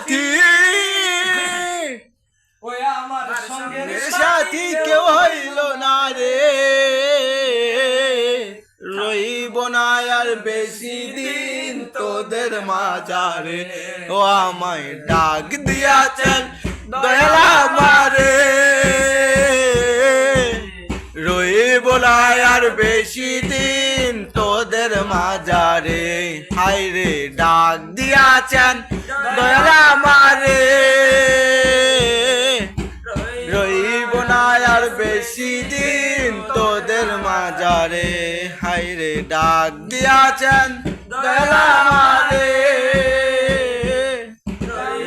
সাথী ওই আমার সঙ্গের সাথী কেউ হইল না রে রইব না আর বেশি দিন তোদের মাঝারে ও আমায় ডাক দিয়াছেন দয়াল আমারে রইব না আর বেশি দিন তোদের মাঝারে হায় রে ডাক দিয়াছেন দয়াল আমারে রইব না আর বেশি দিন তোদের মাঝারে হায় রে ডাক দিয়াছেন দয়াল আমারে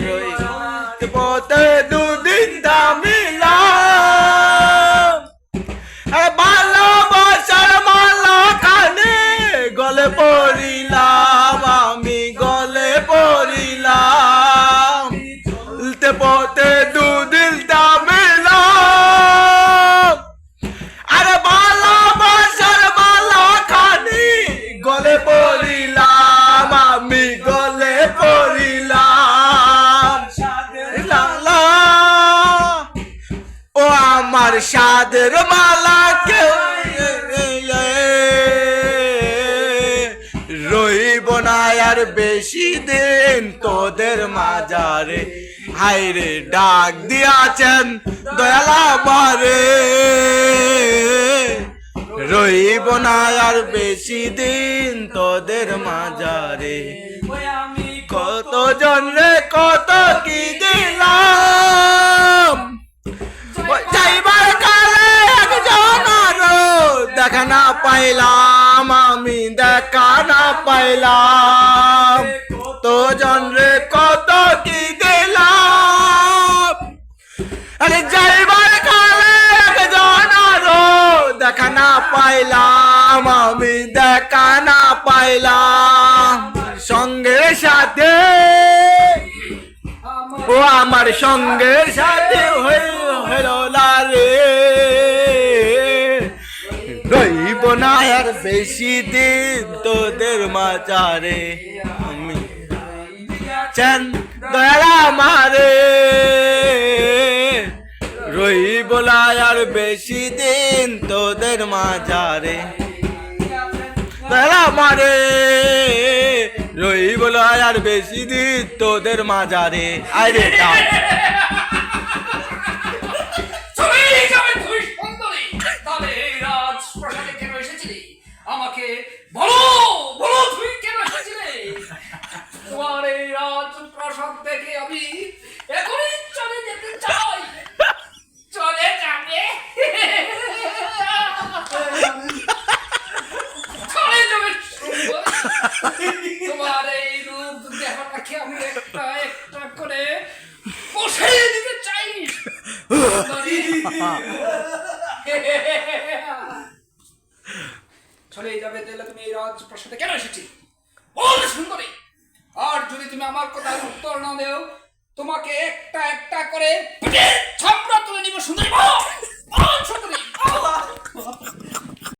রইতে পথে দুদিন দামিলাম ভালোবাসার মালা খানে গলে পড়িলাম আমি গলে পড়িলাম পথে দুদিন দামিলাম আরে ভালোবাসার মালা খানি গলে পড়িলাম আমি গলে পড়িলাম লালা ও আমার সাদের মালা কেউ রইব না আর বেশি দিন তোদের মাঝারে হায় রে ডাক দিয়াছেন দয়াল আমারে রইব না আর বেশি দিন তোদের মাঝারে কত জন রে কত কি দিলাম যাইবার কালে একজন আরো দেখা না পাইলাম আমি দেখা না পাইলাম তো জন রে কত কি দিলাম আরে যাইবার কালে একজন আরো দেখা না পাইলাম আমি দেখা না পাইলাম সঙ্গের সাথে ও আমার সঙ্গের সাথে হইল না রে রইব না আর বেশি দিন তোদের মাঝারে আমি চান দয়াল আমারে রইব না আর বেশি দিন তোদের মাঝারে দয়াল আমারে রইব না আর বেশি দিন তোদের মাঝারে আরে আমাকে বলো বলো তুই কেন এসেছিলে তোমার এই রাজপ্রাসাদ থেকে আমি এখনই চলে যেতে চাই চলে যাবে চলে যাবে তোমার এই রূপ দেহটাকে আমি একটা একটা করে বসে দিতে চাই চলে যাবে তাহলে তুমি এই রাজপ্রাসাদে কেন এসেছি বল সুন্দরী আর যদি তুমি আমার কথার উত্তর না দেও তোমাকে একটা একটা করে